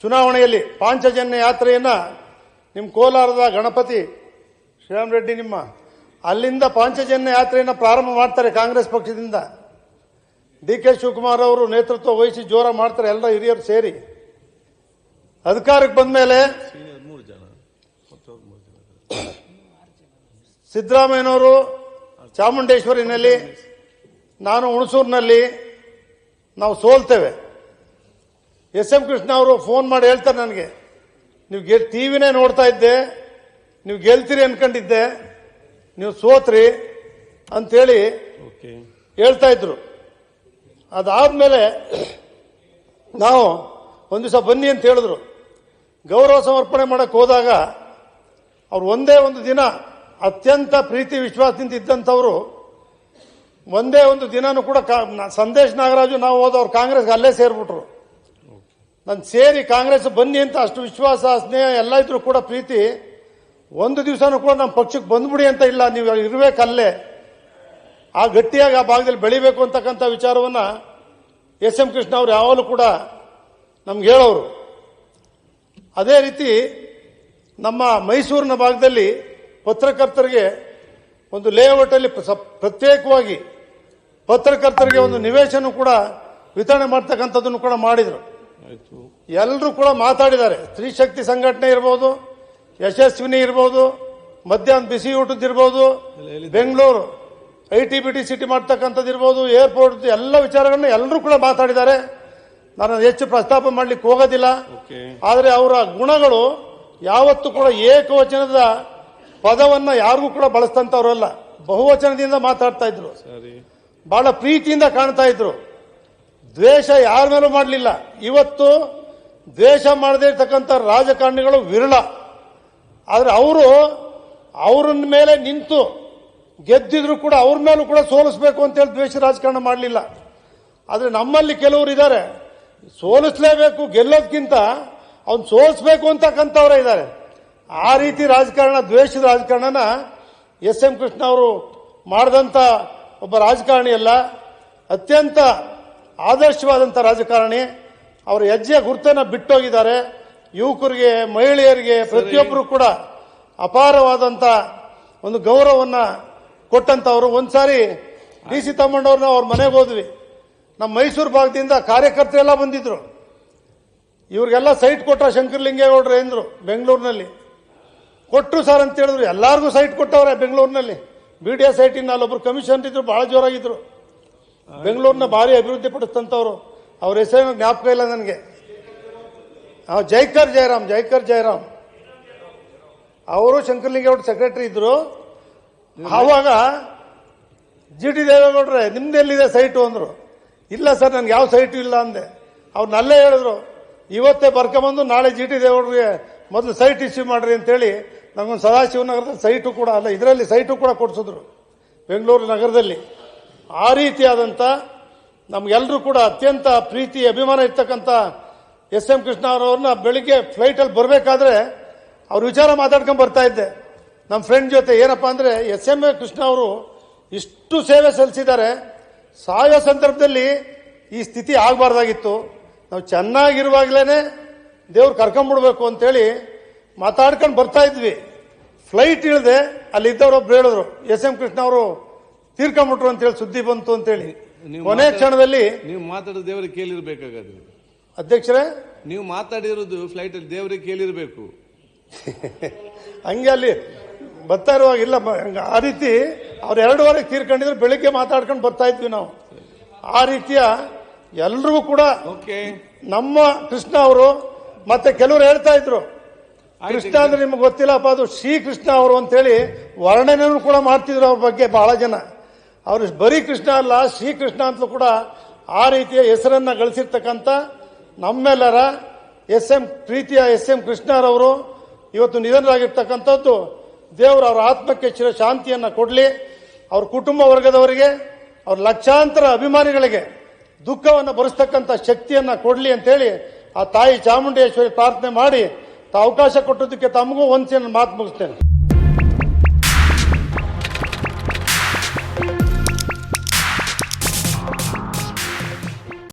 ಚುನಾವಣೆಯಲ್ಲಿ ಪಾಂಚಜನ್ಯ ಯಾತ್ರೆಯನ್ನ ನಿಮ್ಮ ಕೋಲಾರದ ಗಣಪತಿ ಶ್ರೀರಾಮ್ ರೆಡ್ಡಿ ನಿಮ್ಮ ಅಲ್ಲಿಂದ ಪಾಂಚಜನ್ಯ ಯಾತ್ರೆಯನ್ನು ಪ್ರಾರಂಭ ಮಾಡ್ತಾರೆ ಕಾಂಗ್ರೆಸ್ ಪಕ್ಷದಿಂದ. ಡಿ.ಕೆ. ಶಿವಕುಮಾರ್ ಅವರು ನೇತೃತ್ವ ವಹಿಸಿ ಜೋರ ಮಾಡ್ತಾರೆ, ಎಲ್ಲ ಹಿರಿಯರು ಸೇರಿ. ಅಧಿಕಾರಕ್ಕೆ ಬಂದ ಮೇಲೆ ಸಿದ್ದರಾಮಯ್ಯನವರು ಚಾಮುಂಡೇಶ್ವರಿನಲ್ಲಿ, ನಾನು ಹುಣಸೂರಿನಲ್ಲಿ ನಾವು ಸೋಲ್ತೇವೆ. ಎಸ್.ಎಂ. ಕೃಷ್ಣ ಅವರು ಫೋನ್ ಮಾಡಿ ಹೇಳ್ತಾರೆ ನನಗೆ, ನೀವು ಟಿವಿನೇ ನೋಡ್ತಾ ಇದ್ದೆ, ನೀವು ಗೆಲ್ತೀರಿ ಅನ್ಕೊಂಡಿದ್ದೆ, ನೀವು ಸೋತ್ರಿ ಅಂತೇಳಿ ಹೇಳ್ತಾ ಇದ್ರು. ಅದಾದ್ಮೇಲೆ ನಾವು ಒಂದು ದಿವಸ ಬನ್ನಿ ಅಂತ ಹೇಳಿದ್ರು. ಗೌರವ ಸಮರ್ಪಣೆ ಮಾಡಕ್ಕೆ ಹೋದಾಗ ಅವ್ರು ಒಂದೇ ಒಂದು ದಿನ ಅತ್ಯಂತ ಪ್ರೀತಿ ವಿಶ್ವಾಸದಿಂದ ಇದ್ದಂಥವ್ರು ಒಂದೇ ಒಂದು ದಿನನೂ ಕೂಡ ಸಂದೇಶ್ ನಾಗರಾಜು ನಾವು ಹೋದವ್ರು ಕಾಂಗ್ರೆಸ್ಗೆ ಅಲ್ಲೇ ಸೇರ್ಬಿಟ್ರು. ನಾನು ಸೇರಿ ಕಾಂಗ್ರೆಸ್ ಬನ್ನಿ ಅಂತ ಅಷ್ಟು ವಿಶ್ವಾಸ ಸ್ನೇಹ ಎಲ್ಲ ಇದ್ರು ಕೂಡ ಪ್ರೀತಿ, ಒಂದು ದಿವಸನೂ ಕೂಡ ನಮ್ಮ ಪಕ್ಷಕ್ಕೆ ಬಂದ್ಬಿಡಿ ಅಂತ ಇಲ್ಲ, ನೀವು ಇರಬೇಕಲ್ಲೇ, ಆ ಗಟ್ಟಿಯಾಗಿ ಆ ಭಾಗದಲ್ಲಿ ಬೆಳಿಬೇಕು ಅಂತಕ್ಕಂಥ ವಿಚಾರವನ್ನ ಎಸ್.ಎಂ. ಕೃಷ್ಣ ಅವರು ಯಾವಾಗಲೂ ಕೂಡ ನಮ್ಗೆ ಹೇಳೋರು. ಅದೇ ರೀತಿ ನಮ್ಮ ಮೈಸೂರಿನ ಭಾಗದಲ್ಲಿ ಪತ್ರಕರ್ತರಿಗೆ ಒಂದು ಲೇಔಟ್ ಅಲ್ಲಿ ಪ್ರತ್ಯೇಕವಾಗಿ ಪತ್ರಕರ್ತರಿಗೆ ಒಂದು ನಿವೇಶನ ಕೂಡ ವಿತರಣೆ ಮಾಡ್ತಕ್ಕಂಥದ್ದನ್ನು ಕೂಡ ಮಾಡಿದ್ರು. ಎಲ್ಲರೂ ಕೂಡ ಮಾತಾಡಿದ್ದಾರೆ. ಸ್ತ್ರೀ ಶಕ್ತಿ ಸಂಘಟನೆ ಇರ್ಬೋದು, ಯಶಸ್ವಿನಿ ಇರ್ಬೋದು, ಮಧ್ಯಾಹ್ನ ಬಿಸಿ ಊಟದಿರ್ಬೋದು, ಬೆಂಗಳೂರು ಐಟಿ ಸಿಟಿ ಮಾಡ್ತಕ್ಕಂಥದ್ದು ಇರ್ಬೋದು, ಏರ್ಪೋರ್ಟ್ ಎಲ್ಲ ವಿಚಾರಗಳನ್ನ ಎಲ್ಲರೂ ಕೂಡ ಮಾತಾಡಿದ್ದಾರೆ. ನಾನು ಹೆಚ್ಚು ಪ್ರಸ್ತಾಪ ಮಾಡ್ಲಿಕ್ಕೆ ಹೋಗೋದಿಲ್ಲ. ಆದರೆ ಅವರ ಗುಣಗಳು ಯಾವತ್ತೂ ಕೂಡ ಏಕವಚನದ ಪದವನ್ನ ಯಾರಿಗೂ ಕೂಡ ಬಳಸ್ತಂತವ್ರಲ್ಲ, ಬಹುವಚನದಿಂದ ಮಾತಾಡ್ತಾ ಇದ್ರು, ಬಹಳ ಪ್ರೀತಿಯಿಂದ ಕಾಣ್ತಾ ಇದ್ರು. ದ್ವೇಷ ಯಾರ ಮೇಲೂ ಮಾಡಲಿಲ್ಲ. ಇವತ್ತು ದ್ವೇಷ ಮಾಡದೇ ಇರ್ತಕ್ಕಂಥ ರಾಜಕಾರಣಿಗಳು ವಿರಳ. ಆದ್ರೆ ಅವರು ಅವ್ರನ್ನ ಮೇಲೆ ನಿಂತು ಗೆದ್ದಿದ್ರು ಕೂಡ ಅವ್ರ ಮೇಲೂ ಕೂಡ ಸೋಲಿಸಬೇಕು ಅಂತೇಳಿ ದ್ವೇಷ ರಾಜಕಾರಣ ಮಾಡಲಿಲ್ಲ. ಆದ್ರೆ ನಮ್ಮಲ್ಲಿ ಕೆಲವರು ಇದ್ದಾರೆ, ಸೋಲಿಸಲೇಬೇಕು, ಗೆಲ್ಲೋದಕ್ಕಿಂತ ಅವ್ನು ಸೋಲಿಸಬೇಕು ಅಂತಕ್ಕಂಥವ್ರೆ ಇದ್ದಾರೆ. ಆ ರೀತಿ ರಾಜಕಾರಣ, ದ್ವೇಷದ ರಾಜಕಾರಣನ ಎಸ್.ಎಂ. ಕೃಷ್ಣ ಅವರು ಮಾಡಿದಂಥ ಒಬ್ಬ ರಾಜಕಾರಣಿ ಅಲ್ಲ, ಅತ್ಯಂತ ಆದರ್ಶವಾದಂಥ ರಾಜಕಾರಣಿ. ಅವರ ಹೆಜ್ಜೆಯ ಗುರುತನ್ನ ಬಿಟ್ಟೋಗಿದ್ದಾರೆ. ಯುವಕರಿಗೆ, ಮಹಿಳೆಯರಿಗೆ, ಪ್ರತಿಯೊಬ್ಬರು ಕೂಡ ಅಪಾರವಾದಂಥ ಒಂದು ಗೌರವವನ್ನ ಕೊಟ್ಟಂತವರು. ಒಂದ್ಸಾರಿ ಡಿ.ಸಿ. ತಮ್ಮಣ್ಣವ್ರನ್ನ ಅವ್ರ ಮನೆಗೆ ಹೋದ್ವಿ. ನಮ್ಮ ಮೈಸೂರು ಭಾಗದಿಂದ ಕಾರ್ಯಕರ್ತರೆಲ್ಲ ಬಂದಿದ್ರು. ಇವ್ರಿಗೆಲ್ಲ ಸೈಟ್ ಕೊಟ್ಟ ಶಂಕರಲಿಂಗೇಗೌಡರು ಎಂದ್ರು ಬೆಂಗಳೂರಿನಲ್ಲಿ. ಕೊಟ್ಟರು ಸರ್ ಅಂತ ಹೇಳಿದ್ರು. ಎಲ್ಲಾರ್ಗೂ ಸೈಟ್ ಕೊಟ್ಟವ್ರೆ ಬೆಂಗಳೂರಿನಲ್ಲಿ. BDS ಸೈಟಿನ ಅಲ್ಲೊಬ್ರು ಕಮಿಷನ್ ಇದ್ರು, ಬಹಳ ಜೋರಾಗಿದ್ರು. ಬೆಂಗಳೂರಿನ ಭಾರಿ ಅಭಿವೃದ್ಧಿ ಪಡಿಸ್ತಂತವ್ರು. ಅವ್ರ ಹೆಸರೇನು ಜ್ಞಾಪಕ ಇಲ್ಲ ನನಗೆ. ಜೈಕರ್ ಜಯರಾಮ್ ಅವರು ಶಂಕರಲಿಂಗೇಗೌಡ ಸೆಕ್ರೆಟರಿ ಇದ್ರು. ಆವಾಗ ಜಿ.ಟಿ. ದೇವೇಗೌಡ್ರೆ ನಿಮ್ದೆಲ್ಲಿದೆ ಸೈಟು ಅಂದ್ರು. ಇಲ್ಲ ಸರ್, ನನ್ಗೆ ಯಾವ ಸೈಟು ಇಲ್ಲ ಅಂದೆ. ಅವ್ರನ್ನಲ್ಲೇ ಹೇಳಿದ್ರು, ಇವತ್ತೇ ಬರ್ಕೊಂಬಂದು ನಾಳೆ ಜಿ.ಟಿ. ದೇವೇಗೌಡರಿಗೆ ಮೊದಲು ಸೈಟ್ ಇಶ್ಯೂ ಮಾಡ್ರಿ ಅಂತೇಳಿ ನಮಗೊಂದು ಸದಾಶಿವನಗರದ ಸೈಟು ಕೂಡ ಅಲ್ಲ, ಇದರಲ್ಲಿ ಸೈಟು ಕೂಡ ಕೊಡಿಸಿದ್ರು ಬೆಂಗಳೂರು ನಗರದಲ್ಲಿ. ಆ ರೀತಿಯಾದಂಥ ನಮ್ಗೆಲ್ಲರೂ ಕೂಡ ಅತ್ಯಂತ ಪ್ರೀತಿ ಅಭಿಮಾನ ಇರ್ತಕ್ಕಂಥ ಎಸ್.ಎಂ. ಕೃಷ್ಣ ಅವರನ್ನ ಬೆಳಿಗ್ಗೆ ಫ್ಲೈಟಲ್ಲಿ ಬರಬೇಕಾದ್ರೆ ಅವ್ರ ವಿಚಾರ ಮಾತಾಡ್ಕೊಂಡು ಬರ್ತಾ ಇದ್ದೆ ನಮ್ಮ ಫ್ರೆಂಡ್ ಜೊತೆ. ಏನಪ್ಪಾ ಅಂದ್ರೆ ಎಸ್.ಎಂ. ಕೃಷ್ಣ ಅವರು ಇಷ್ಟು ಸೇವೆ ಸಲ್ಲಿಸಿದ್ದಾರೆ, ಸಾಯೋ ಸಂದರ್ಭದಲ್ಲಿ ಈ ಸ್ಥಿತಿ ಆಗಬಾರ್ದಾಗಿತ್ತು, ನಾವು ಚೆನ್ನಾಗಿರುವಾಗಲೇ ದೇವ್ರು ಕರ್ಕೊಂಡ್ಬಿಡ್ಬೇಕು ಅಂತೇಳಿ ಮಾತಾಡ್ಕೊಂಡು ಬರ್ತಾ ಇದ್ವಿ. ಫ್ಲೈಟ್ ಇಳಿದೆ, ಅಲ್ಲಿ ಇದ್ದವರೊಬ್ರು ಹೇಳಿದ್ರು ಎಸ್.ಎಂ. ಕೃಷ್ಣ ಅವರು ತೀರ್ಕೊಂಡ್ಬಿಟ್ರು ಅಂತೇಳಿ ಸುದ್ದಿ ಬಂತು ಅಂತೇಳಿ. ಕೊನೆ ಕ್ಷಣದಲ್ಲಿ ನೀವು ಮಾತಾಡೋದು ದೇವರಿಗೆ ಕೇಳಿರ್ಬೇಕಾದ್ರೆ ಅಧ್ಯಕ್ಷರೇ, ನೀವು ಮಾತಾಡಿರೋದು ಫ್ಲೈಟ್ ಅಲ್ಲಿ ದೇವರಿಗೆ ಕೇಳಿರ್ಬೇಕು. ಹಂಗೆ ಅಲ್ಲಿ ಬರ್ತಾ ಇರುವಾಗ ಇಲ್ಲ, ಆ ರೀತಿ ಅವ್ರು 2:15 ತೀರ್ಕೊಂಡಿದ್ರು. ಬೆಳಿಗ್ಗೆ ಮಾತಾಡ್ಕೊಂಡು ಬರ್ತಾ ಇದ್ವಿ ನಾವು. ಆ ರೀತಿಯ ಎಲ್ರಿಗೂ ಕೂಡ ನಮ್ಮ ಕೃಷ್ಣ ಅವರು. ಮತ್ತೆ ಕೆಲವರು ಹೇಳ್ತಾ ಇದ್ರು, ಕೃಷ್ಣ ಅಂದ್ರೆ ನಿಮ್ಗೆ ಗೊತ್ತಿಲ್ಲಪ್ಪ, ಅದು ಶ್ರೀಕೃಷ್ಣ ಅವರು ಅಂತೇಳಿ ವರ್ಣನೆಯನ್ನು ಕೂಡ ಮಾಡ್ತಿದ್ರು ಅವ್ರ ಬಗ್ಗೆ ಬಹಳ ಜನ. ಅವರು ಬರೀ ಕೃಷ್ಣ ಅಲ್ಲ, ಶ್ರೀಕೃಷ್ಣ ಅಂತಲೂ ಕೂಡ ಆ ರೀತಿಯ ಹೆಸರನ್ನ ಗಳಿಸಿರ್ತಕ್ಕಂಥ ನಮ್ಮೆಲ್ಲರ ಪ್ರೀತಿಯ ಎಸ್.ಎಂ. ಕೃಷ್ಣರವರು ಇವತ್ತು ನಿಧನರಾಗಿರ್ತಕ್ಕಂಥದ್ದು. ದೇವರು ಅವರ ಆತ್ಮಕ್ಕೆ ಚಿರ ಶಾಂತಿಯನ್ನ ಕೊಡಲಿ. ಅವ್ರ ಕುಟುಂಬ ವರ್ಗದವರಿಗೆ, ಅವ್ರ ಲಕ್ಷಾಂತರ ಅಭಿಮಾನಿಗಳಿಗೆ ದುಃಖವನ್ನು ಭರಿಸ್ತಕ್ಕಂಥ ಶಕ್ತಿಯನ್ನ ಕೊಡಲಿ ಅಂತೇಳಿ ಆ ತಾಯಿ ಚಾಮುಂಡೇಶ್ವರಿ ಪ್ರಾರ್ಥನೆ ಮಾಡಿ ಅವಕಾಶ ಕೊಟ್ಟದಕ್ಕೆ ತಮಗೂ ಒಂದ್ಸಲ ಮಾತು ಮುಗಿಸ್ತೇನೆ.